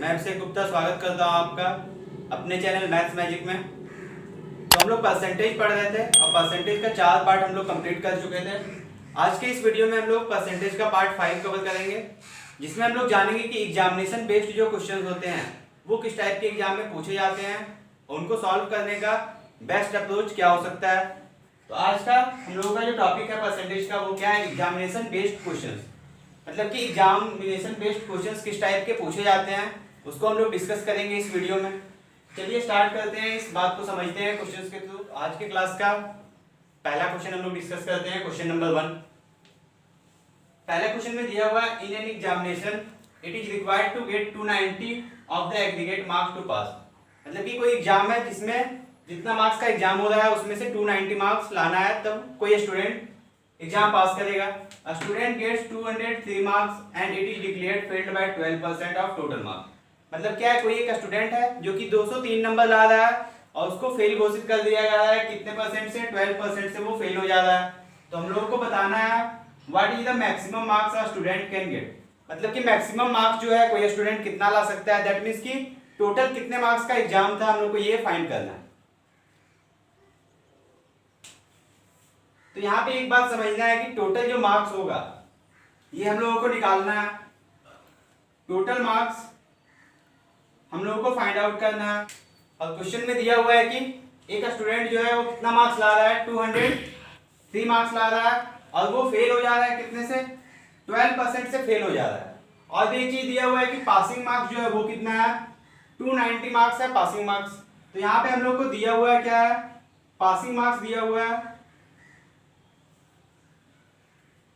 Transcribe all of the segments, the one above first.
मैं अभिषेक गुप्ता स्वागत करता हूँ आपका अपने चैनल मैथ्स मैजिक में। तो हम लोग परसेंटेज पढ़ रहे थे और परसेंटेज का 4 पार्ट हम लोग कंप्लीट कर चुके थे। आज के इस वीडियो में हम लोग परसेंटेज का पार्ट 5 कवर करेंगे, जिसमें हम लोग जानेंगे कि एग्जामिनेशन बेस्ड जो क्वेश्चन होते हैं वो किस टाइप के एग्जाम में पूछे जाते हैं और उनको सॉल्व करने का बेस्ट अप्रोच क्या हो सकता है। तो आज का हम लोगों का जो टॉपिक है परसेंटेज का वो क्या है, एग्जामिनेशन बेस्ड क्वेश्चंस। मतलब कि एग्जामिनेशन बेस्ड क्वेश्चंस किस टाइप के पूछे जाते हैं उसको हम लोग डिस्कस करेंगे इस वीडियो में। चलिए स्टार्ट करते हैं, इस बात को समझते हैं क्वेश्चंस के थ्रू। आज के क्लास का पहला क्वेश्चन हम लोग डिस्कस करते हैं, क्वेश्चन नंबर 1। पहले क्वेश्चन में दिया हुआ है, in an examination it is required to get 290 of the aggregate marks to pass. मतलब कि कोई एग्जाम है जिसमें जितना मार्क्स का एग्जाम हो रहा है उसमें से 290 मार्क्स लाना है, तब कोई स्टूडेंट एग्जाम पास करेगा। A student gets 203 marks and it is declared failed by 12% of total marks। मतलब क्या है, कोई एक स्टूडेंट है जो कि 203 नंबर ला रहा है और उसको फेल घोषित कर दिया गया है। कितने परसेंट से? 12% से वो फेल हो जा रहा है। तो हम लोगों को बताना है what is the maximum marks a student can get. मतलब कि मैक्सिमम मार्क्स जो है कोई स्टूडेंट कितना ला सकता है, दैट मीन्स कि टोटल कितने मार्क्स का एग्जाम था, हम लोग को ये फाइंड करना है। तो यहाँ पे एक बात समझना है कि टोटल जो मार्क्स होगा ये हम लोगों को निकालना है। टोटल मार्क्स हम लोगों को फाइंड आउट करना है। और क्वेश्चन में दिया हुआ है कि एक स्टूडेंट जो है वो कितना मार्क्स ला रहा है, 203 मार्क्स ला रहा है और वो फेल हो जा रहा है। कितने से? 12% से फेल हो जा रहा है। और भी एक चीज दिया हुआ है कि पासिंग मार्क्स जो है वो कितना है, 290 मार्क्स है पासिंग मार्क्स। तो यहाँ पे हम लोग को दिया हुआ है क्या है, पासिंग मार्क्स दिया हुआ है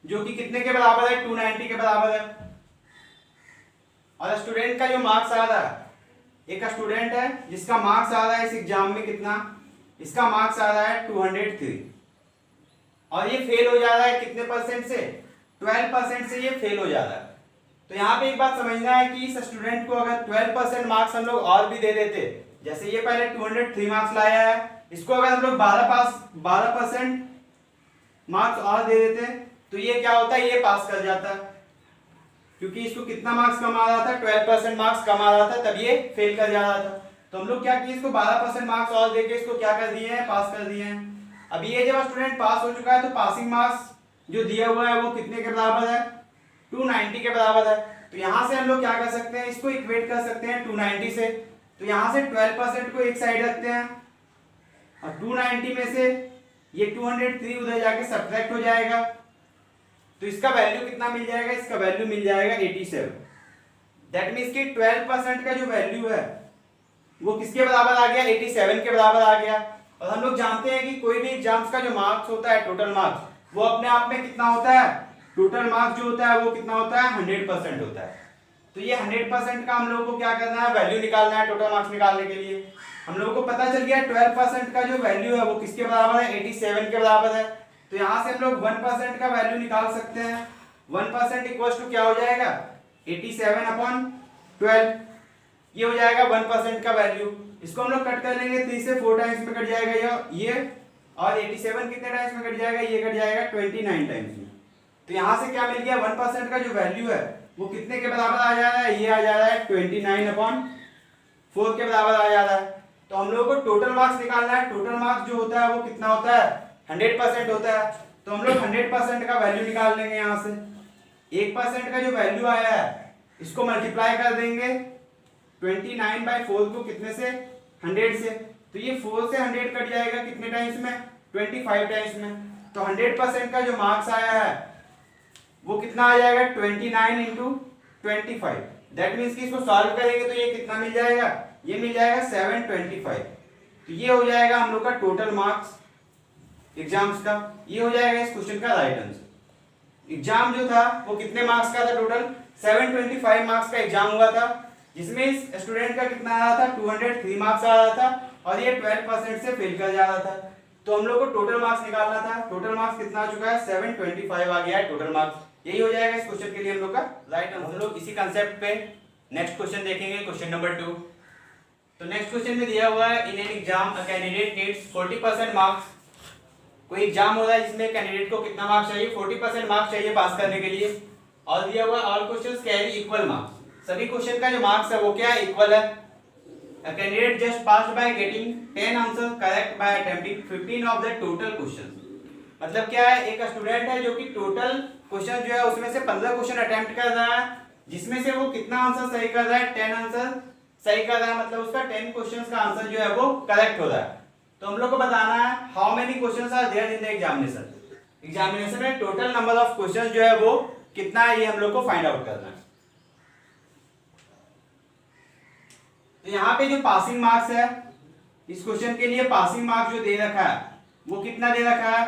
जो कि कितने के बराबर है, 290 के बराबर है। और स्टूडेंट का जो मार्क्स आ रहा है, एक स्टूडेंट है जिसका मार्क्स आ रहा है इस एग्जाम में कितना, इसका मार्क्स आ रहा है 203 और ये फेल हो जा रहा है कितने परसेंट से? 12% से ये फेल हो जा रहा है। तो यहाँ पे एक बात समझना है कि इस स्टूडेंट को अगर 12% मार्क्स हम लोग और भी दे देते, जैसे ये पहले 203 मार्क्स लाया है, इसको अगर हम लोग 12% मार्क्स और दे देते तो ये क्या होता है, ये पास कर जाता है। क्योंकि इसको कितना मार्क्स कम आ रहा था, 12% मार्क्स कम आ रहा था, तब ये फेल कर जा रहा था। तो हम लोग क्या किए, इसको 12% मार्क्स और देके इसको क्या कर दिए हैं, पास कर दिए हैं। अब ये जब स्टूडेंट पास हो चुका है तो पासिंग मार्क्स जो दिया हुआ है वो कितने के बराबर है, 290 के बराबर है। तो यहाँ से हम लोग क्या कर सकते हैं, इसको इक्वेट कर सकते हैं 290 से। तो यहाँ से 12% को एक साइड रखते हैं और 290 में से ये 203 उधर जाके सब्ट्रैक्ट हो जाएगा। तो इसका वैल्यू कितना मिल जाएगा, इसका वैल्यू मिल जाएगा 87। दैट मीन्स कि 12% का जो वैल्यू है वो किसके बराबर आ गया, 87 के बराबर आ गया। और हम लोग जानते हैं कि कोई भी एग्जाम्स का जो मार्क्स होता है, टोटल मार्क्स, वो अपने आप में कितना होता है, टोटल मार्क्स जो होता है वो कितना होता है, 100% होता है। तो ये 100% का हम लोगों को क्या करना है, वैल्यू निकालना है टोटल मार्क्स निकालने के लिए। हम लोगों को पता चल गया 12% का जो वैल्यू है वो किसके बराबर है, 87 के बराबर है। तो यहाँ से हम लोग 1% का वैल्यू निकाल सकते हैं। 1% इक्वल टू क्या हो जाएगा, 87/12। ये हो जाएगा 1% का वैल्यू। इसको हम लोग कट कर लेंगे, 3 से 4 टाइम्स में कट जाएगा ये, और 87 कितने टाइम्स में कट जाएगा, ये कट जाएगा 29 टाइम्स में। तो यहाँ से क्या मिल गया, 1% का जो वैल्यू है वो कितने के बराबर आ जा रहा है, ये आ जा रहा है 29/4 के बराबर आ जा रहा है। तो हम लोगों को टोटल मार्क्स निकालना है। टोटल मार्क्स जो होता है वो कितना होता है, 100% होता है। तो हम लोग 100% का वैल्यू निकाल लेंगे। यहाँ से 1% का जो वैल्यू आया है इसको मल्टीप्लाई कर देंगे 29/4 को कितने से, 100 से। तो ये 4 से 100 कट जाएगा कितने टाइम्स में, 25 टाइम्स में। तो 100% का जो मार्क्स आया है वो कितना आ जाएगा, 29 × 25। दैट मीन्स कि इसको सॉल्व करेंगे तो ये कितना मिल जाएगा, ये मिल जाएगा 725। तो ये हो जाएगा हम लोग का टोटल मार्क्स एग्जाम्स का। ये हो जाएगा इस क्वेश्चन का राइट आंसर। एग्जाम जो था वो कितने मार्क्स का था, टोटल 725 मार्क्स का एग्जाम हुआ था, जिसमें इस स्टूडेंट का कितना आ रहा था, 203 मार्क्स आ रहा था और ये 12% से फेल कर जा रहा था। तो हम लोग को टोटल मार्क्स निकालना था। टोटल मार्क्स कितना आ चुका है, 725 आ गया है टोटल मार्क्स। यही हो जाएगा इस क्वेश्चन के लिए हम लोग का राइट आंसर। हम लोग इसी कंसेप्ट पे नेक्स्ट क्वेश्चन देखेंगे, क्वेश्चन नंबर 2। तो नेक्स्ट क्वेश्चन में दिया हुआ है, in an exam a candidate needs 40% marks. कोई एग्जाम हो रहा है जिसमें कैंडिडेट को कितना मार्क्स चाहिए, 40% मार्क्स चाहिए पास करने के लिए। और दिया हुआ all questions carry equal marks. सभी क्वेश्चन का जो मार्क्स है वो क्या है, इक्वल है। A candidate just passed by getting 10 answers correct by attempting 15 of the total questions। मतलब क्या है, एक स्टूडेंट है जो कि टोटल क्वेश्चन जो है उसमें से 15 क्वेश्चन अटेम्प्ट कर रहा है, जिसमें से वो कितना आंसर सही कर रहा है, 10 आंसर सही कर रहा है, मतलब उसका 10 क्वेश्चंस का आंसर जो है वो करेक्ट हो रहा है। तो हम लोग को बताना है how many questions are there in the examination. Examination में टोटल नंबर ऑफ क्वेश्चंस जो है वो कितना है, ये हम लोग को फाइंड आउट करना है। तो यहाँ पे जो पासिंग मार्क्स है, इस क्वेश्चन के लिए पासिंग मार्क्स जो दे रखा है वो कितना दे रखा है,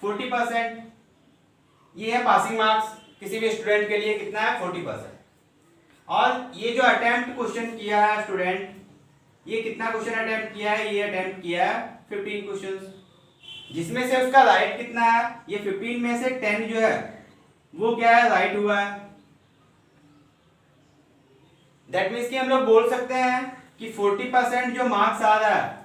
40%। ये है पासिंग मार्क्स किसी भी स्टूडेंट के लिए, कितना है, 40%। और ये जो अटेम्प्ट क्वेश्चन किया है स्टूडेंट, ये कितना क्वेश्चन अटेम्प्ट किया है, ये अटेम्प्ट किया है 15 क्वेश्चंस, जिसमें से उसका राइट कितना है, ये 15 में से 10 जो है वो क्या है, राइट हुआ है। दैट मीन्स कि हम लोग बोल सकते हैं कि 40% जो मार्क्स आ रहा है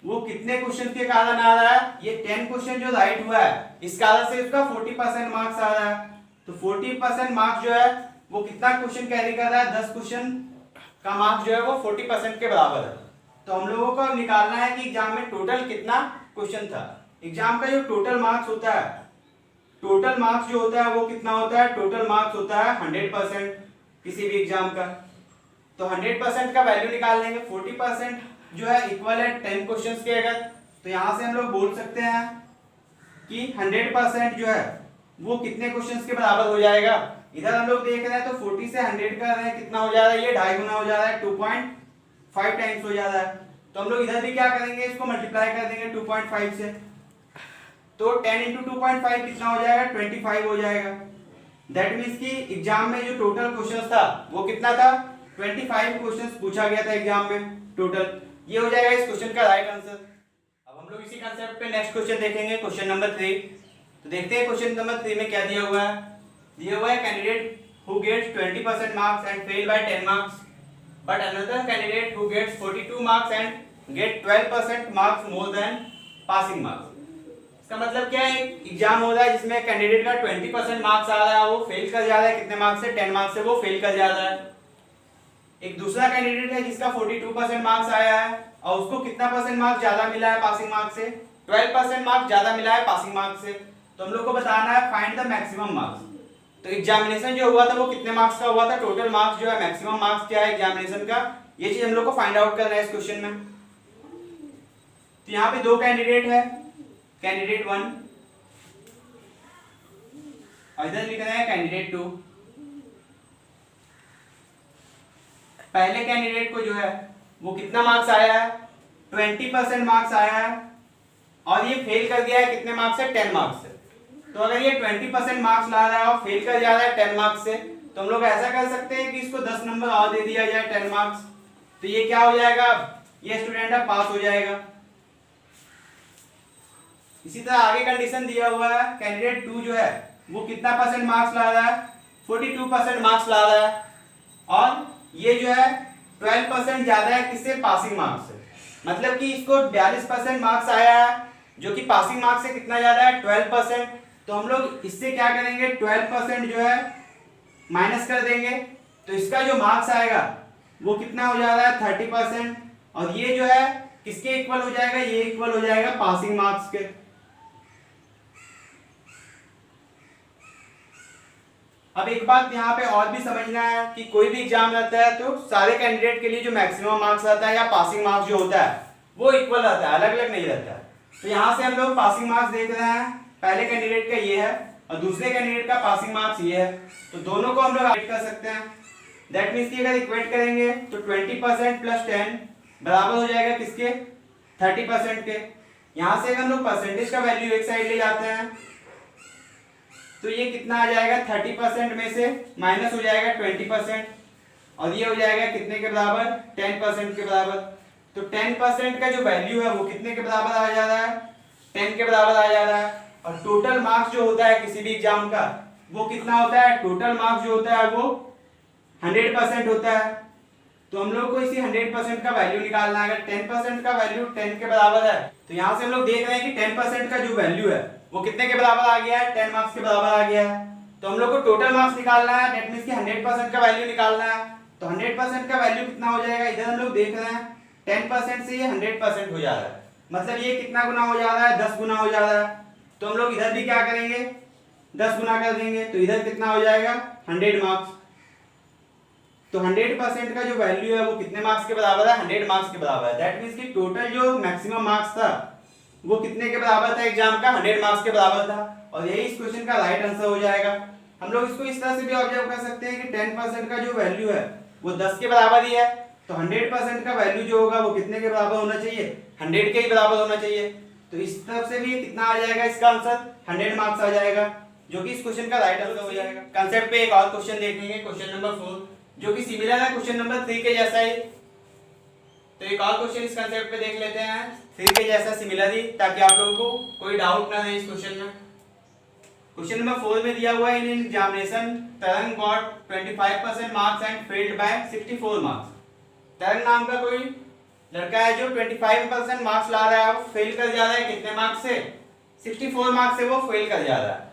वो कितने क्वेश्चन के कारण आ रहा है, ये 10 क्वेश्चन जो राइट हुआ है इस कारण से उसका 40% मार्क्स आ रहा है। तो 40% मार्क्स जो है वो कितना क्वेश्चन कैरी कर रहा है, 10 क्वेश्चन का मार्क्स जो है वो 40% के बराबर है। तो हम लोगों को निकालना है कि एग्जाम में टोटल कितना क्वेश्चन था। एग्जाम का जो टोटल मार्क्स होता है, टोटल मार्क्स जो होता है वो कितना होता है, टोटल मार्क्स होता है 100% किसी भी एग्जाम का। तो 100% का वैल्यू निकाल लेंगे। 40% जो है इक्वल है 10 क्वेश्चंस के, अगर तो यहां से हम लोग बोल सकते हैं कि 100% जो है वो कितने क्वेश्चंस के बराबर हो जाएगा। इधर हम लोग देख रहे हैं तो 40 से 100 कर रहे हैं, कितना हो जा रहा है, ये 2.5 गुना हो जा रहा है, 2.5 टाइम्स हो जा रहा है। तो हम लोग इधर भी क्या करेंगे, इसको मल्टीप्लाई कर देंगे 2.5 से। तो 10 इंटू 2.5 कितना हो जाएगा, 25 हो जाएगा। दैट मीन्स कि एग्जाम में जो टोटल क्वेश्चन था वो कितना था, 25 क्वेश्चंस पूछा गया था एग्जाम में टोटल। ये हो जाएगा इस क्वेश्चन का राइट आंसर। अब हम लोग इसी कांसेप्ट पे नेक्स्ट क्वेश्चन देखेंगे, क्वेश्चन नंबर 3। तो देखते हैं क्वेश्चन नंबर 3 में क्या दिया हुआ है। दिया हुआ है candidate who gets 20% marks and fail by 10 marks, but another candidate who gets 42 marks and get 12% marks more than passing marks. इसका मतलब क्या है, एग्जाम हो रहा है जिसमें कैंडिडेट का 20% मार्क्स आ रहा है, वो फेल कर जा रहा है, कितने मार्क्स से, 10 मार्क्स से वो फेल कर जा रहा है। एक दूसरा कैंडिडेट है जिसका 42% मार्क्स आया है और उसको कितना परसेंट मार्क्स ज्यादा मिला है पासिंग मार्क्स से, 12% मार्क्स ज्यादा मिला है पासिंग मार्क्स से। तो हम लोग को बताना है फाइंड द मैक्सिमम मार्क्स। तो एग्जामिनेशन जो हुआ था वो कितने मार्क्स का हुआ था, टोटल मार्क्स जो है, मैक्सिमम मार्क्स क्या है एग्जामिनेशन का, ये चीज हम लोग को फाइंड आउट करना है इस क्वेश्चन में। तो यहाँ पे दो कैंडिडेट है, कैंडिडेट 1 और इधर लिख रहे हैं कैंडिडेट 2। पहले कैंडिडेट को जो है वो कितना मार्क्स आया है, 20% मार्क्स आया है और ये फेल कर गया है कितने मार्क्स से, 10 मार्क्स से। तो अगर ये 20% मार्क्स ला रहा है और फेल कर जा रहा है 10 मार्क्स से, तो हम लोग ऐसा कर सकते हैं कि इसको 10 नंबर और दे दिया जाए 10 मार्क्स। तो ये क्या हो जाएगा, ये स्टूडेंट है पास हो जाएगा। इसी तरह आगे कंडीशन दिया हुआ है, कैंडिडेट 2 जो है वो कितना परसेंट मार्क्स ला रहा है, 42% मार्क्स ला रहा है और ये जो है 12% ज्यादा है किससे, पासिंग मार्क्स से। मतलब कि इसको 42% मार्क्स आया है जो कि पासिंग मार्क्स से कितना ज्यादा है, 12%। तो हम लोग इससे क्या करेंगे, 12% जो है माइनस कर देंगे, तो इसका जो मार्क्स आएगा वो कितना हो जा रहा है, 30%। और ये जो है किसके इक्वल हो जाएगा, ये इक्वल हो जाएगा पासिंग मार्क्स के। अब एक बात यहाँ पे और भी समझना है कि कोई भी एग्जाम रहता है तो सारे कैंडिडेट के लिए जो मैक्सिमम मार्क्स रहता है या पासिंग मार्क्स जो होता है वो इक्वल रहता है, अलग अलग नहीं रहता है। तो यहाँ से हम लोग पासिंग मार्क्स देख रहे हैं, पहले कैंडिडेट का ये है और दूसरे कैंडिडेट का पासिंग मार्क्स ये है, तो दोनों को हम लोग ऐड कर सकते हैं। दैट मीन्स कि अगर इक्वेट करेंगे तो 20% प्लस 10 बराबर हो जाएगा किसके, 30% के। यहाँ से अगर हम लोग परसेंटेज का वैल्यू एक साइड ले जाते हैं तो ये कितना आ जाएगा, 30% में से माइनस हो जाएगा 20% और ये हो जाएगा कितने के बराबर, 10% के बराबर। तो 10% का जो वैल्यू है वो कितने के बराबर आ जा रहा है, 10 के बराबर आ जा रहा है। और टोटल मार्क्स जो होता है किसी भी एग्जाम का वो कितना होता है, टोटल मार्क्स जो होता है वो 100% होता है। तो हम लोग को इसी 100% का वैल्यू निकालना है। अगर 10% का वैल्यू 10 के बराबर है तो यहाँ से हम लोग देख रहे हैं कि 10% का जो वैल्यू है वो कितने के बराबर आ गया है, 10 मार्क्स के बराबर आ गया है। तो हम लोग को टोटल मार्क्स निकालना है, दैट मींस कि 100% का वैल्यू निकालना है। तो 100% का वैल्यू कितना हो जाएगा, इधर हम लोग देख रहे हैं 10% से ये 100% हो जा रहा है, मतलब ये कितना गुना हो जा रहा है, 10 गुना हो जा रहा है। तो हम लोग इधर भी क्या करेंगे, 10 गुना कर देंगे, तो इधर कितना हो जाएगा 100 मार्क्स। तो 100% का जो वैल्यू है वो कितने मार्क्स के बराबर है, 100 मार्क्स के बराबर है। दैट मींस कि टोटल जो मैक्सिमम मार्क्स था वो कितने के बराबर था, एग्जाम का 100 मार्क्स के बराबर था, और यही इस क्वेश्चन का राइट आंसर हो जाएगा। हम लोग इसको इस तरह से भी ऑब्जर्व कर सकते हैं कि 10% का जो वैल्यू है वो 10 के बराबर ही है, तो 100% का वैल्यू जो होगा वो कितने के बराबर होना चाहिए, 100 के ही बराबर होना चाहिए। तो इस तरफ से भी कितना आ जाएगा, इसका आंसर 100 मार्क्स आ जाएगा, जो कि इस क्वेश्चन का राइट आंसर हो जाएगा। कंसेप्ट पे एक और क्वेश्चन देखेंगे, क्वेश्चन नंबर 4, जो कि सिमिलर है क्वेश्चन नंबर 3 के जैसा ही। तो एक और क्वेश्चन इस कंसेप्ट पे देख लेते हैं, 3 के जैसा सिमिलर ही, ताकि आप लोगों को कोई डाउट ना रहे इस क्वेश्चन में। क्वेश्चन नंबर 4 में दिया हुआ है, in examination Tarang got 25% marks and failed by 64 marks. Tarang नाम का कोई लड़का है जो 25% मार्क्स ला रहा है, वो फेल कर जा रहा है, कितने मार्क्स से, 64 मार्क्स से वो फेल कर जा रहा है।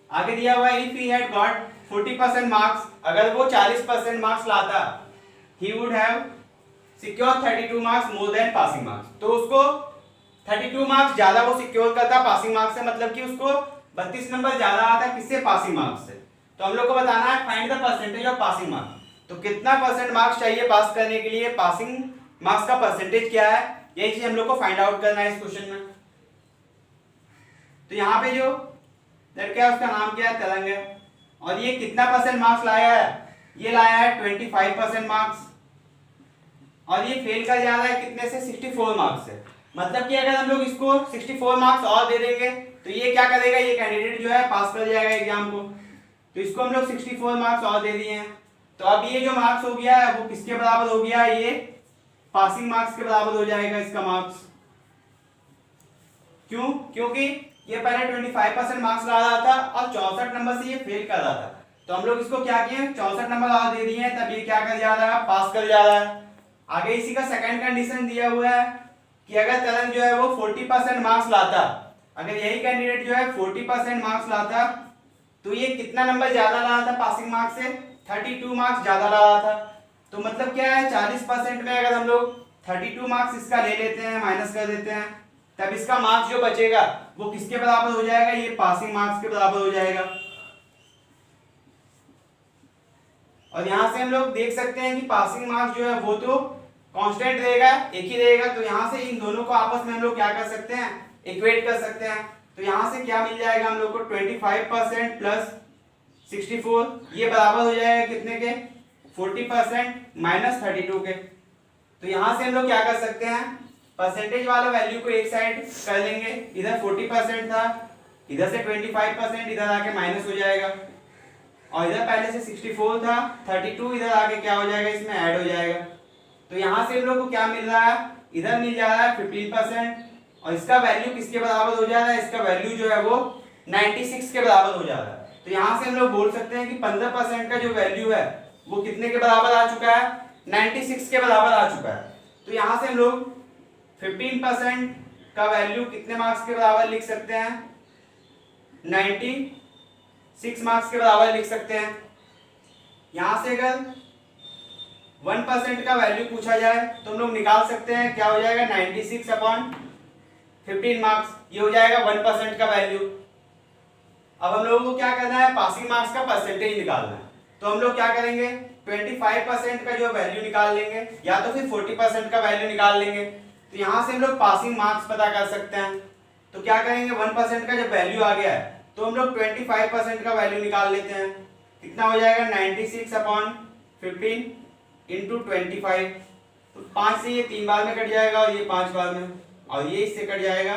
आगे दिया हुआ है, if he had got 40% marks, अगर वो 40% मार्क्स लाता, he would have secure 32 marks more than passing marks. तो उसको 32 मार्क्स ज्यादा वो सिक्योर करता पासिंग मार्क्स से, मतलब कि उसको 32 नंबर ज्यादा आता किससे, पासिंग मार्क्स से। तो हम लोग को बताना है find the percentage of passing marks. तो कितना परसेंट मार्क्स चाहिए पास करने के लिए, पासिंग मार्क्स का परसेंटेज क्या है, यही चीज हम लोग को फाइंड आउट करना है इस क्वेश्चन में। तो यहाँ पे जो लड़का है उसका नाम क्या है, तरंग है, और ये कितना परसेंट मार्क्स लाया है, ये लाया है 25% मार्क्स, और ये फेल कर जा रहा है कितने से, 64 मार्क्स से। मतलब कि अगर हम लोग इसको 64 मार्क्स और दे देंगे तो ये क्या करेगा, ये कैंडिडेट जो है पास कर जाएगा एग्जाम को। तो इसको हम लोग 64 मार्क्स और दे दिए हैं, तो अब ये जो मार्क्स हो गया है वो किसके बराबर हो गया, ये पासिंग मार्क्स के बराबर हो जाएगा इसका मार्क्स। क्यों, क्योंकि ये पहले 25% मार्क्स ला रहा था और 64 नंबर से ये फेल कर रहा था, तो हम लोग इसको क्या किए, 64 नंबर और दे दिए हैं, तब ये क्या कर जा रहा है, पास कर जा रहा है। आगे इसी का सेकंड कंडीशन दिया हुआ है कि अगर तरंग जो है वो 40% मार्क्स लाता, अगर यही कैंडिडेट जो है 40% मार्क्स लाता, तो ये कितना नंबर ज्यादा ला रहा था पासिंग मार्क्स से, 32 मार्क्स ज्यादा ला रहा था। तो मतलब क्या है, 40% में अगर हम लोग 32 मार्क्स इसका ले लेते हैं, माइनस कर देते हैं, तब इसका मार्क्स जो बचेगा वो किसके बराबर हो जाएगा, ये पासिंग मार्क्स के बराबर हो जाएगा। और यहां से हम लोग देख सकते हैं कि पासिंग मार्क्स जो है वो तो कांस्टेंट रहेगा, एक ही रहेगा, तो यहां से इन दोनों को आपस में हम लोग क्या कर सकते हैं, इक्वेट कर सकते हैं। तो यहां से क्या मिल जाएगा हम लोग को, 25% प्लस 64, ये बराबर हो जाएगा कितने के, 40% माइनस 32 के। तो यहां से हम लोग क्या कर सकते हैं, परसेंटेज वाला वैल्यू को एक साइड कर लेंगे, इधर 40% था, इधर से 25% इधर आके माइनस हो जाएगा, और इधर पहले से 64 था, 32 इधर आके क्या हो जाएगा, इसमें ऐड हो जाएगा। तो यहां से हम लोग को क्या मिल रहा है, इधर मिल जा रहा है 15%, और इसका वैल्यू किसके बराबर हो जा रहा है, इसका वैल्यू जो है वो 96 के बराबर हो जा रहा है। तो यहां से हम लोग बोल सकते हैं कि 15% का जो वैल्यू है वो कितने के बराबर आ चुका है, 96 के बराबर आ चुका है। तो यहां से हम लोग 15% का वैल्यू कितने मार्क्स के बराबर लिख सकते हैं, 96 मार्क्स के बराबर लिख सकते हैं। यहां से अगर 1% का वैल्यू पूछा जाए तो हम लोग निकाल सकते हैं, क्या हो जाएगा, 96 अपॉन 15 मार्क्स, ये हो जाएगा 1% का वैल्यू। अब हम लोगों को क्या करना है, पासिंग मार्क्स का परसेंटेज निकालना है। तो हम लोग क्या करेंगे, 25% का जो वैल्यू निकाल लेंगे, या तो फिर 40% का वैल्यू निकाल लेंगे। तो यहां से हम लोग पासिंग मार्क्स पता कर सकते हैं। तो क्या करेंगे, 1% का जब वैल्यू आ गया है तो हम लोग 25% का वैल्यू निकाल लेते हैं, कितना हो जाएगा, 96 अपॉन 15 इंटू 25। तो 5 से ये 3 बार में कट जाएगा, और ये 5 बार में, और ये इससे कट जाएगा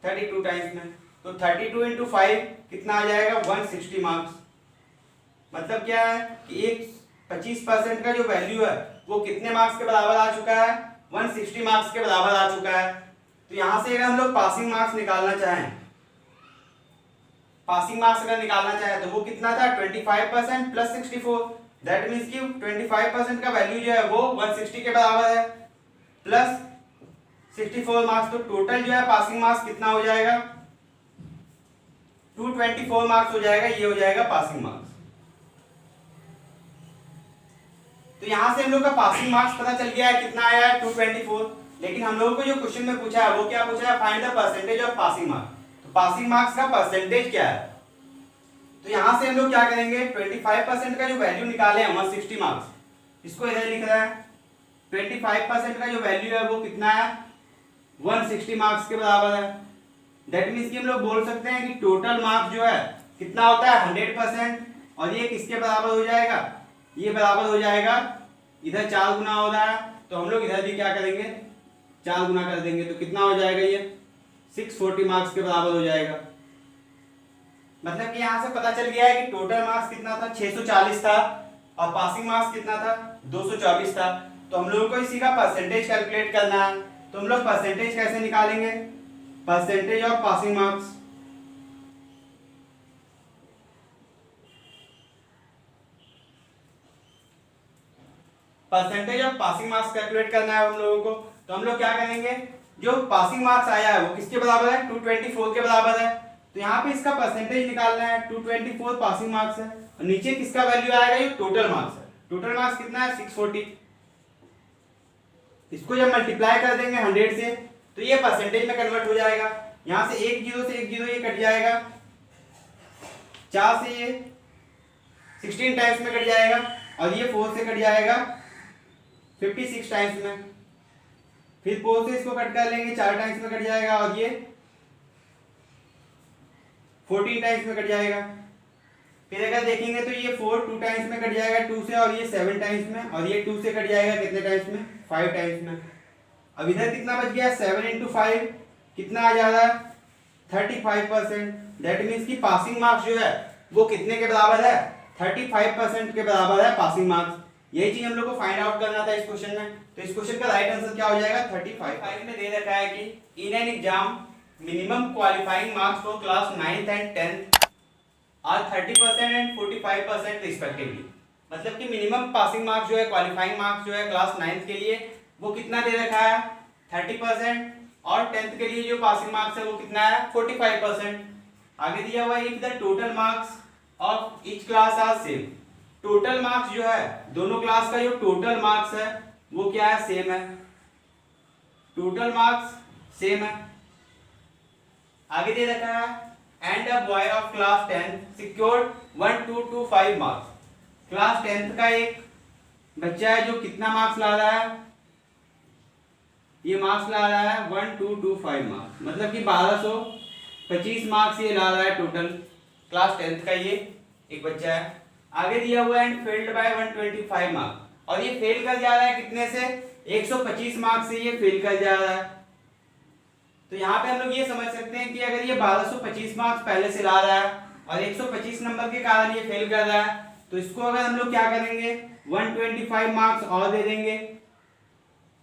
32 टाइम्स में। तो 32 इंटू 5 कितना आ जाएगा, 160 मार्क्स। मतलब क्या है कि एक 25% का जो वैल्यू है वो कितने मार्क्स के बराबर आ चुका है, 160 मार्क्स के बराबर आ चुका है। तो यहां से अगर हम लोग पासिंग मार्क्स निकालना चाहें, पासिंग मार्क्स अगर निकालना चाहें तो वो कितना था, 25% प्लस 64, दैट मींस कि 25% का वैल्यू जो है वो 160 के बराबर है, प्लस 64 मार्क्स। तो टोटल जो है पासिंग मार्क्स कितना हो जाएगा, 224 मार्क्स हो जाएगा, ये हो जाएगा पासिंग मार्क्स। तो यहां से हम लोग का पासिंग मार्क्स पता चल गया है कितना आया है 224। लेकिन हम लोगों को जो क्वेश्चन में पूछा है वो क्या पूछा है, find the percentage of passing marks. तो पासिंग मार्क्स का परसेंटेज क्या है, तो यहां से हम लोग क्या करेंगे, 25% का जो वैल्यू निकाले हैं 160 मार्क्स, इसको इधर लिख रहा है। 25% का जो वैल्यू है वो कितना है, 160 मार्क्स के बराबर है। दैट मीन्स कि हम लोग बोल सकते हैं कि टोटल मार्क्स जो है कितना होता है 100%, और ये किसके बराबर हो जाएगा, ये बराबर हो जाएगा, इधर 4 गुना हो रहा है तो हम लोग इधर भी क्या करेंगे 4 गुना कर देंगे, तो कितना हो जाएगा, ये 640 मार्क्स के बराबर हो जाएगा। मतलब कि यहां से पता चल गया है कि टोटल मार्क्स कितना था 640 था, और पासिंग मार्क्स कितना था 224 था। तो हम लोगों को इसी का परसेंटेज कैलकुलेट करना है। तो हम लोग परसेंटेज कैसे निकालेंगे, percentage of passing marks. Percentage of passing marks calculate करना है हम लोगों को। तो हम लोग क्या करेंगे, जो पासिंग मार्क्स आया है वो किसके बराबर है, 224 के बराबर है। तो यहाँ पे इसका परसेंटेज निकालना है, 224 पासिंग मार्क्स है, और नीचे किसका वैल्यू आएगा, ये टोटल मार्क्स है। टोटल मार्क्स कितना है 640। इसको जब मल्टीप्लाई कर देंगे 100 से तो ये परसेंटेज में कन्वर्ट हो जाएगा। यहाँ से एक जीरो ये कट जाएगा, 4 से ये 16 टाइम्स में कट जाएगा, और ये 4 से कट जाएगा 56 टाइम्स में। फिर 4 से इसको कट कर लेंगे, 4 टाइम्स में कट जाएगा, और ये 14 टाइम्स में कट जाएगा। फिर अगर देखेंगे तो ये 4 2 टाइम्स में कट जाएगा 2 से, और ये 7 टाइम्स में, और ये 2 से कट जाएगा कितने टाइम्स में, 5 टाइम्स में। अब इधर कितना बच गया, 7 × 5 कितना आ जा रहा है 35%। दैट मीन्स कि पासिंग मार्क्स जो है वो कितने के बराबर है, 35% के बराबर है पासिंग मार्क्स। यही चीज हम लोग को फाइंड आउट करना था इस क्वेश्चन में। तो इस क्वेश्चन का राइट आंसर क्या हो जाएगा 35 में दे रखा है कि in an exam minimum qualifying marks for class 9th and 10th are 30% and 45% respectively. मतलब कि मिनिमम पासिंग मार्क्स जो है, क्वालिफाइंग मार्क्स जो है क्लास 9th के लिए वो कितना दे रखा है 30%, और 10th के लिए जो पासिंग मार्क्स है वो कितना है 45%। आगे दिया हुआ है if the total marks of each class are same. Total marks जो है दोनों क्लास का जो टोटल मार्क्स है वो क्या है, सेम है, टोटल मार्क्स सेम है। आगे दे रखा है and a boy of class 10 secured 1225 marks. Class 10th का एक बच्चा है जो कितना मार्क्स ला रहा है, ये मार्क्स ला रहा है 1225 मार्क्स, मतलब कि 1225 मार्क्स ये ला रहा है टोटल, क्लास 10th का ये एक बच्चा है। आगे दिया हुआ है एंड फेल्ड बाय 125 मार्क्स, और ये फेल कर जा रहा है कितने से, 125 मार्क्स से ये फेल कर जा रहा है। तो यहाँ पे हम लोग ये समझ सकते हैं कि अगर ये 1225 मार्क्स पहले से ला रहा है और 125 नंबर के कारण ये फेल कर रहा है, तो इसको अगर हम लोग क्या करेंगे 125 मार्क्स और दे देंगे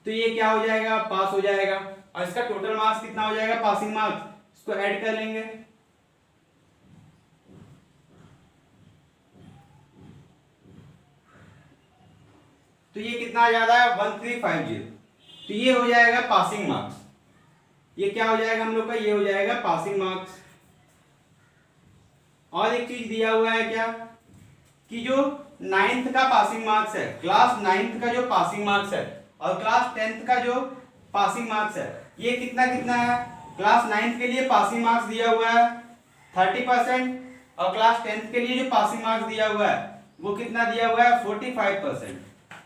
तो ये क्या हो जाएगा, पास हो जाएगा। और इसका टोटल मार्क्स कितना हो जाएगा पासिंग मार्क्स, इसको ऐड कर लेंगे। तो ये कितना आ जाता है 1350। तो ये हो जाएगा पासिंग मार्क्स। ये क्या हो जाएगा हम लोग का, ये हो जाएगा पासिंग मार्क्स। और एक चीज दिया हुआ है क्या, कि जो 9th का पासिंग मार्क्स है, क्लास 9th का जो पासिंग मार्क्स है और क्लास 10th का जो पासिंग मार्क्स है, ये कितना कितना है। क्लास 9th के लिए पासिंग मार्क्स दिया हुआ है 30%, और क्लास 10th के लिए जो पासिंग मार्क्स दिया हुआ है वो कितना दिया हुआ है 45%।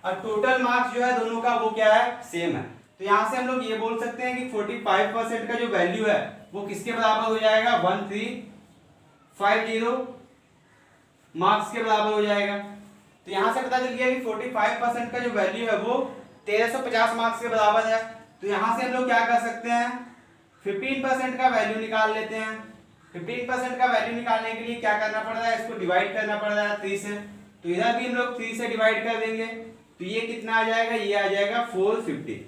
और टोटल मार्क्स जो है दोनों का वो क्या है, सेम है। तो यहां से हम लोग ये बोल सकते हैं कि 45% का जो वैल्यू है वो किसके बराबर हो जाएगा, 1350 मार्क्स के बराबर हो जाएगा। तो यहां से पता चल गया कि 45% का जो वैल्यू है वो 1350 मार्क्स के बराबर है। तो यहां से हम लोग क्या कर सकते हैं, 15% का वैल्यू निकाल लेते हैं। 15% का वैल्यू निकालने के लिए क्या करना पड़ रहा है, इसको डिवाइड करना पड़ रहा है 3 से। तो इधर भी हम लोग 3 से डिवाइड कर देंगे, तो ये कितना आ जाएगा, ये आ जाएगा 450।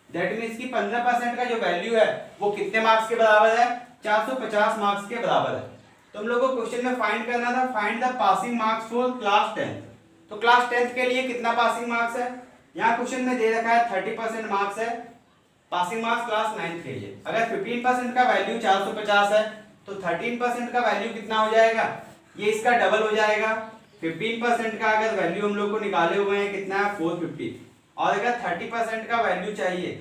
दैट मीन्स कि 15% का जो वैल्यू है वो कितने मार्क्स के बराबर है, 450 मार्क्स के बराबर है। तो हम लोग को क्वेश्चन में फाइंड करना था, find the passing marks for class 10th। तो क्लास 10th के लिए कितना पासिंग मार्क्स है, यहाँ क्वेश्चन में दे रखा है 30% मार्क्स है पासिंग मार्क्स क्लास 9th के लिए। अगर 15% का वैल्यू 450 है तो 13% का वैल्यू कितना हो जाएगा, ये इसका डबल हो जाएगा। 15% का अगर वैल्यू हम लोग को निकाले हुए हैं कितना है 450, और अगर 30% का वैल्यू चाहिए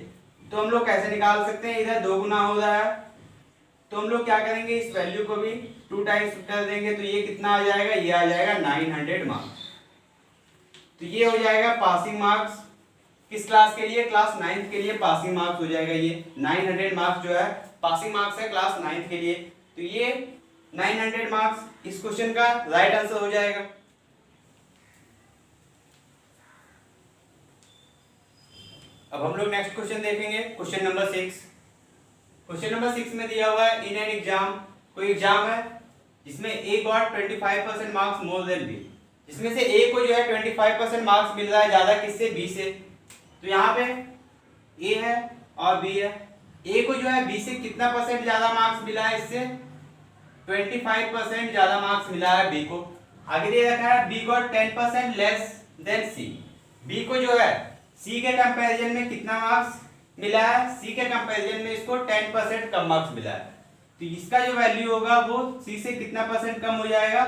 तो हम लोग कैसे निकाल सकते हैं, इधर 2 गुना हो रहा है तो हम लोग क्या करेंगे, इस वैल्यू को भी 2 टाइम्स कर देंगे, तो ये कितना आ जाएगा, ये आ जाएगा 900 मार्क्स। तो ये हो जाएगा पासिंग मार्क्स किस क्लास के लिए, क्लास 9th के लिए पासिंग मार्क्स हो जाएगा। ये 900 मार्क्स जो है पासिंग मार्क्स है क्लास 9th के लिए। तो ये 900 मार्क्स इस क्वेश्चन का राइट आंसर हो जाएगा। अब हम लोग नेक्स्ट क्वेश्चन देखेंगे, क्वेश्चन नंबर 6। क्वेश्चन नंबर 6 में दिया हुआ है इन एन एग्जाम, कोई एग्जाम है जिसमें A got 25% marks more than B, जिसमें से ए को जो है 25% मार्क्स मिल रहा है ज्यादा किससे, बी से। तो यहाँ पे ए है और बी है, ए को जो है बी से कितना परसेंट ज्यादा मार्क्स मिला है, इससे 25% ज्यादा मार्क्स मिला है बी को। आगे दे रखा है बी गॉट 10% लेस देन सी, बी को जो है सी के कंपैरिजन में कितना मार्क्स मिला है, सी के कंपैरिजन में इसको 10% कम मार्क्स मिला है। तो इसका जो वैल्यू होगा वो सी से कितना परसेंट कम हो जाएगा,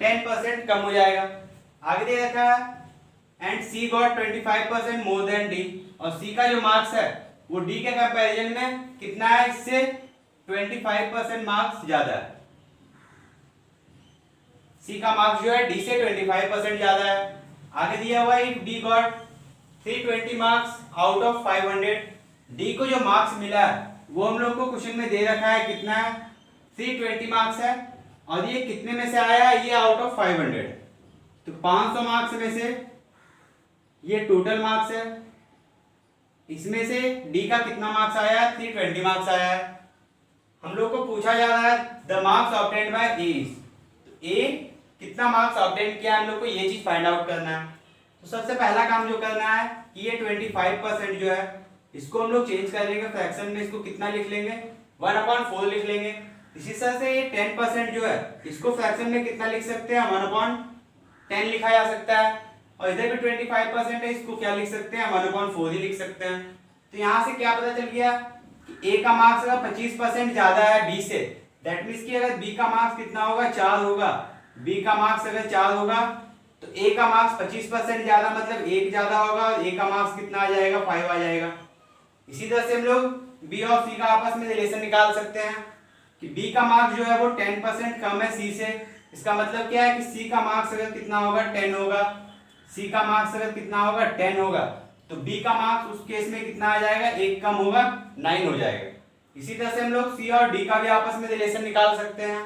10% कम हो जाएगा। आगे दे रखा है and C got 25% more than D, और सी का जो मार्क्स है वो डी के कंपैरिजन में कितना है, इससे 25% मार्क्स ज्यादा है। सी का मार्क्स जो है डी से 25% ज्यादा है। आगे दिया हुआ है B got 320 marks out of 500, D को जो मार्क्स मिला है वो हम लोग को क्वेश्चन में दे रखा है कितना है, 320 मार्क्स है, और ये कितने में से आया, ये आउट ऑफ 500। तो 500 मार्क्स में से ये टोटल मार्क्स है, इसमें से डी का कितना मार्क्स आया है, 320 मार्क्स आया है। हम लोग को पूछा जा रहा है द मार्क्स ऑब्टेन्ड बाय ए, तो ए कितना मार्क्स ऑब्टेन किया, हम लोग को ये चीज फाइंड आउट करना है। तो सबसे पहला काम जो करना है कि ये 25% जो है इसको हम लोग चेंज कर लेंगे फ्रैक्शन में, इसको कितना लिख लेंगे, 1/4 लिख लेंगे। इसी तरह से ये 10% जो है इसको फ्रैक्शन में कितना लिख सकते हैं, 1/10 लिखा जा सकता है, और इधर भी 25% है, इसको क्या लिख सकते हैं, 1/4 ही लिख सकते हैं। तो यहाँ से क्या पता चल गया कि ए का मार्क्स अगर 25% ज्यादा है बी से, दैट मीन्स कि अगर बी का मार्क्स कितना होगा, 4 होगा, बी का मार्क्स अगर 4 होगा तो ए का मार्क्स 25% ज्यादा मतलब 1 ज्यादा होगा, और ए का मार्क्स कितना आ जाएगा, 5 आ जाएगा। इसी तरह से हम लोग बी और सी का आपस में रिलेशन निकाल सकते हैं कि बी का मार्क्स जो है वो 10% कम है सी से, इसका मतलब क्या है कि सी का मार्क्स अगर कितना होगा, 10 होगा, सी का मार्क्स अगर कितना होगा, 10 होगा, तो बी का मार्क्स उस केस में कितना आ जाएगा, 1 कम होगा, 9 हो जाएगा। इसी तरह से हम लोग सी और डी का भी आपस में रिलेशन निकाल सकते हैं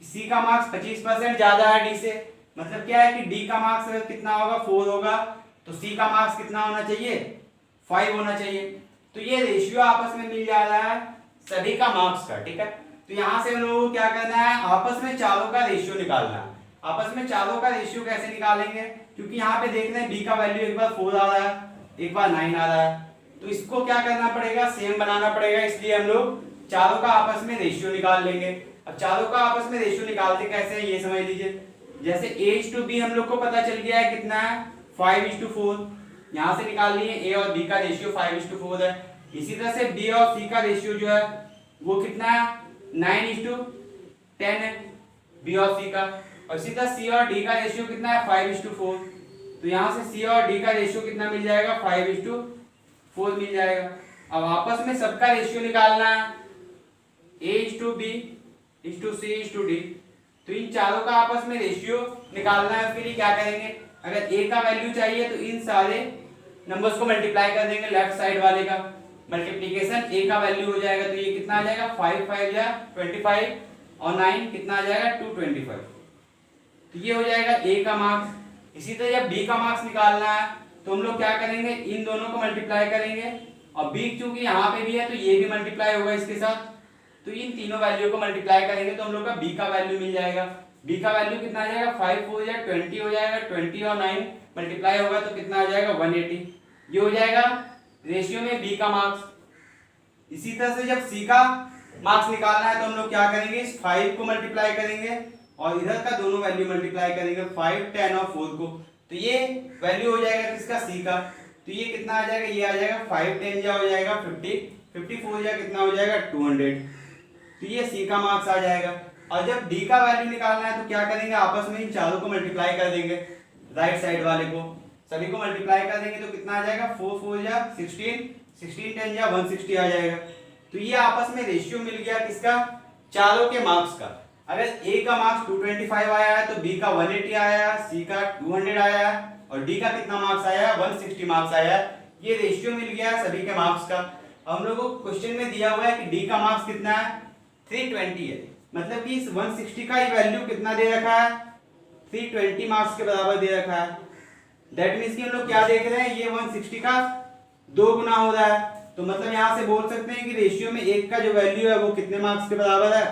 कि सी का मार्क्स 25% ज्यादा है डी से, मतलब क्या है कि डी का मार्क्स अगर कितना होगा, 4 होगा, तो सी का मार्क्स कितना होना चाहिए, 5 होना चाहिए। तो ये रेशियो आपस में मिल जा रहा है सभी का मार्क्स का, ठीक है। तो यहाँ से हम लोगों को क्या करना है, आपस में चारों का रेशियो निकालना है। आपस में चारों का रेशियो कैसे निकालेंगे, क्योंकि यहाँ पे देख रहे हैं बी का वैल्यू एक बार 4 आ रहा है, एक बार 9 आ रहा है, तो इसको क्या करना पड़ेगा, सेम बनाना पड़ेगा, इसलिए हम लोग चारों का आपस में रेशियो निकाल लेंगे। अब चारों का आपस में रेशियो निकालते कैसे है ये समझ लीजिए। जैसे A/B हम लोग को पता चल गया है कितना है, 5:4, यहाँ से निकाल लिए ए और बी का रेशियो 5:4 है। इसी तरह से बी और सी का रेशियो जो है वो कितना है, 9:10 है बी और सी का, और इसी तरह सी और डी का रेशियो कितना है, 5:4। तो यहाँ से सी और डी का रेशियो कितना मिल जाएगा, 5:4 मिल जाएगा। अब आपस में सबका रेशियो निकालना है, A/B/C/D, तो इन चारों का आपस में रेशियो निकालना है। उसके लिए क्या करेंगे, अगर ए का वैल्यू चाहिए तो इन सारे नंबर्स को मल्टीप्लाई कर देंगे, लेफ्ट साइड वाले का मल्टीप्लिकेशन, ए का वैल्यू हो जाएगा तो ये कितना आ जाएगा, 5 5 या 25, और 9 कितना आ जाएगा, 225। तो ये हो जाएगा ए का मार्क्स। इसी तरह जब बी का मार्क्स निकालना है तो हम लोग क्या करेंगे, इन दोनों को मल्टीप्लाई करेंगे, और बी चूंकि यहाँ पे भी है तो ये भी मल्टीप्लाई होगा इसके साथ, तो इन तीनों वैल्यू को मल्टीप्लाई करेंगे तो हम लोग का बी का वैल्यू मिल जाएगा। बी का वैल्यू कितना आ जाएगा, 5 4 या 20 हो जाएगा, 20 और 9 मल्टीप्लाई होगा तो कितना आ जाएगा, 180। ये हो जाएगा रेशियो में बी का मार्क्स। इसी तरह से जब सी का मार्क्स निकालना है तो हम लोग क्या करेंगे, इस 5 को मल्टीप्लाई करेंगे और इधर का दोनों वैल्यू मल्टीप्लाई करेंगे, 5 10 और 4 को, तो ये वैल्यू हो जाएगा किसका, सी का। तो ये कितना आ जाएगा, ये आ जाएगा 5 10 या हो जाएगा 50, 54 या कितना हो जाएगा 200। तो ये सी का मार्क्स आ जाएगा। और जब डी का वैल्यू निकालना है तो क्या करेंगे, आपस में इन चारों को मल्टीप्लाई कर देंगे, राइट साइड वाले को सभी को मल्टीप्लाई कर देंगे तो कितना आ जाएगा, 4 4 जा 16, 16 10 जा 160 आ जाएगा। तो ये आपस में रेशियो मिल गया किसका, चारों के मार्क्स का। अगर ए का मार्क्स 225 आया है तो बी का 180 आया है, सी का 200 आया है और डी का कितना मार्क्स आया है, 160 मार्क्स आया है। ये रेशियो मिल गया है सभी के मार्क्स का। हम लोगों को क्वेश्चन में दिया हुआ है कि डी का मार्क्स कितना है, 320 है, मतलब कि इस 160 का ही वैल्यू कितना दे रखा है, 320 मार्क्स के बराबर दे रखा है। दैट मींस कि हम लोग क्या देख रहे हैं, ये 160 का 2 गुना हो रहा है। तो मतलब यहां से बोल सकते हैं कि रेशियो में एक का जो वैल्यू है वो कितने मार्क्स के बराबर है,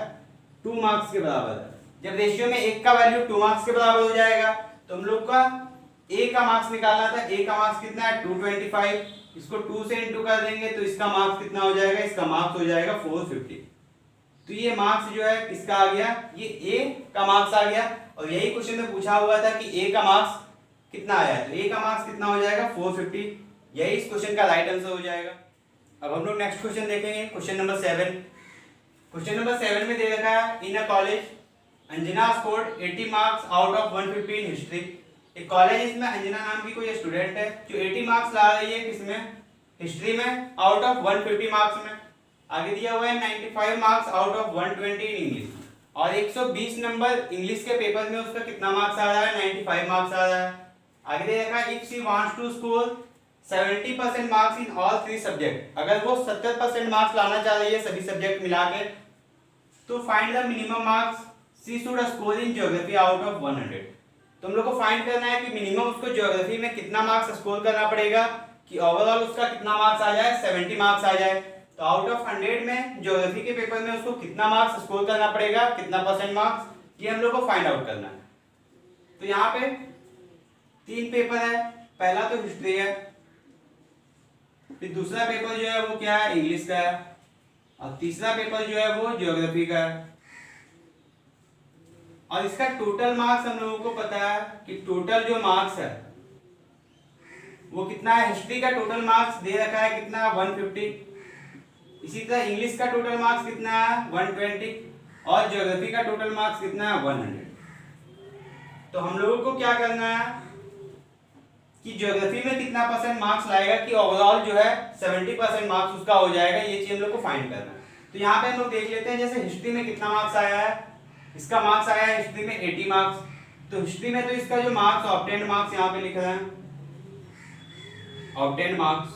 2 मार्क्स के बराबर है। जब रेशियो में एक का वैल्यू 2 मार्क्स के बराबर हो जाएगा तो हम लोग का ए का मार्क्स निकालना था, ए का मार्क्स कितना है 225, इसको 2 से इंटू कर देंगे तो इसका मार्क्स कितना हो जाएगा, इसका मार्क्स हो जाएगा 450। तो ये मार्क्स जो है किसका आ गया, ये ए का मार्क्स आ गया। और यही क्वेश्चन में पूछा हुआ था कि ए का मार्क्स कितना आया है, तो ए का मार्क्स कितना हो जाएगा 450, यही इस क्वेश्चन का राइट आंसर हो जाएगा। अब हम लोग नेक्स्ट क्वेश्चन देखेंगे, क्वेश्चन नंबर 7। क्वेश्चन नंबर 7 में दे रखा है, in a college Anjana scored 80 marks out of 150 in history. एक कॉलेज इसमें अंजना नाम की कोई स्टूडेंट है जो 80 मार्क्स ला रही है किसमें, हिस्ट्री में, आउट ऑफ 150 मार्क्स में। आगे दिया हुआ है 95 marks out of 120 in English, और 120 नंबर इंग्लिश के पेपर में उसका कितना मार्क्स आ रहा है, 95 मार्क्स आ रहा है। आगे दे रखा है, if she wants to score 70% marks in all 3 subject, अगर वो 70% मार्क्स लाना चाह रही है सभी सब्जेक्ट मिला के, तो find the minimum marks she should score in geography out of 100। तो हम लोग को फाइंड करना है कि मिनिमम उसको ज्योग्राफी में कितना मार्क्स स्कोर करना पड़ेगा कि ओवरऑल उसका कितना मार्क्स आ जाए, 70 मार्क्स आ जाए। तो आउट ऑफ 100 में ज्योग्राफी के पेपर में उसको कितना मार्क्स स्कोर करना पड़ेगा, कितना परसेंट मार्क्स, ये हम लोग को फाइंड आउट करना है। तो यहाँ पे 3 पेपर है, पहला तो हिस्ट्री है, फिर दूसरा पेपर जो है वो क्या है, इंग्लिश का है, और तीसरा पेपर जो है वो ज्योग्राफी का है। और इसका टोटल मार्क्स हम लोगों को पता है कि टोटल जो मार्क्स है वो कितना है, हिस्ट्री का टोटल मार्क्स दे रखा है कितना, 150। इसी तरह इंग्लिश का टोटल मार्क्स कितना है, 120, और ज्योग्राफी का टोटल मार्क्स कितना है, 100। तो हम लोगों को क्या करना है कि ज्योग्राफी में कितना परसेंट मार्क्स लाएगा कि ओवरऑल जो है 70% मार्क्स उसका हो जाएगा, ये चीज हम लोग को फाइंड करना है। तो यहाँ पे हम लोग देख लेते हैं, जैसे हिस्ट्री में कितना मार्क्स आया है, इसका मार्क्स आया है हिस्ट्री में 80 मार्क्स। तो हिस्ट्री में तो इसका जो मार्क्स ऑब्टेन्ड मार्क्स यहाँ पे लिख रहे हैं, ऑब्टेन्ड मार्क्स,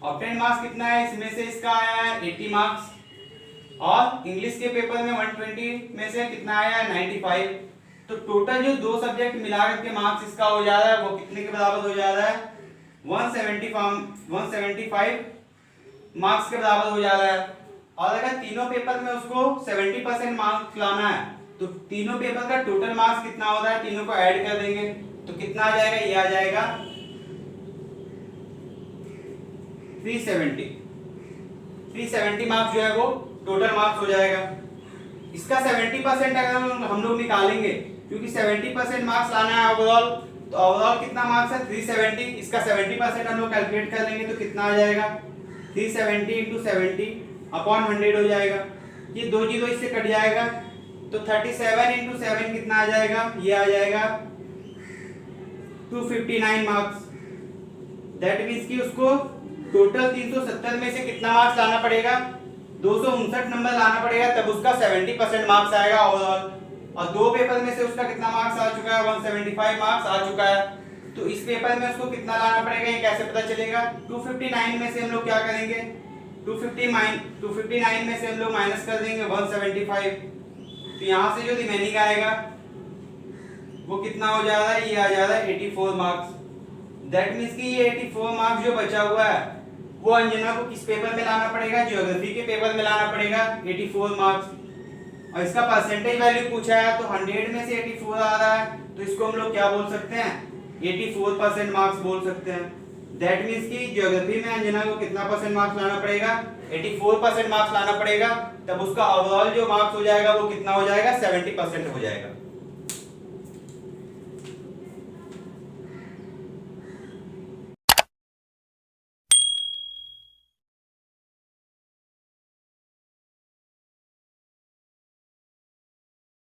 ऑब्टेन्ड मार्क्स कितना है, इसमें से इसका आया है 80 मार्क्स, और इंग्लिश के पेपर में 120 में से कितना आया है, 95। तो टोटल जो 2 सब्जेक्ट मिलाकर के मार्क्स इसका हो जा रहा है वो कितने के बराबर हो जा रहा है, 175 मार्क्स के बराबर हो जा रहा है। और अगर तीनों पेपर में उसको 70% मार्क्स लाना है तो तीनों पेपर का टोटल मार्क्स कितना हो रहा है, तीनों को ऐड कर देंगे तो कितना आ जाएगा, ये आ जाएगा 370 मार्क्स जो है वो टोटल मार्क्स हो जाएगा। इसका 70% अगर हम लोग निकालेंगे, क्योंकि 70% मार्क्स लाना है ओवरऑल, तो ओवरऑल कितना मार्क्स है 370, इसका 70% हम लोग कैलकुलेट कर लेंगे तो कितना आ जाएगा, 370 × 70 अपॉन 100 हो जाएगा। ये 2 जीरो इससे कट जाएगा तो 37 × 7 कितना आ जाएगा, ये आ जाएगा 259 मार्क्स। दैट मींस कि उसको टोटल 370 में से कितना मार्क्स लाना पड़ेगा, 259 नंबर लाना पड़ेगा, तब उसका 70% मार्क्स आएगा ओवरऑल। और 2 पेपर में से उसका कितना मार्क्स आ चुका है, 175 मार्क्स आ चुका है। तो इस पेपर में उसको कितना लाना पड़ेगा, ये कैसे पता चलेगा, 259 में से हम लोग क्या करेंगे, 259 में से हम लोग माइनस कर देंगे 175। तो यहाँ से जो रिमेनिंग आएगा वो कितना हो जा रहा है, ये आ जा रहा है 84 मार्क्स। दैट मींस कि ये 84 मार्क्स जो बचा हुआ है वो अंजना को किस पेपर में लाना पड़ेगा, ज्योग्राफी के पेपर में लाना पड़ेगा 84 मार्क्स। और इसका परसेंटेज वैल्यू पूछा है तो 100 में से 84 आ रहा है, तो इसको हम लोग क्या बोल सकते हैं, 84% मार्क्स बोल सकते हैं। दैट मींस कि ज्योग्राफी में अंजना को कितना परसेंट मार्क्स लाना पड़ेगा, 84% मार्क्स लाना पड़ेगा, तब उसका ओवरऑल जो मार्क्स हो जाएगा वो कितना हो जाएगा, 70% हो जाएगा।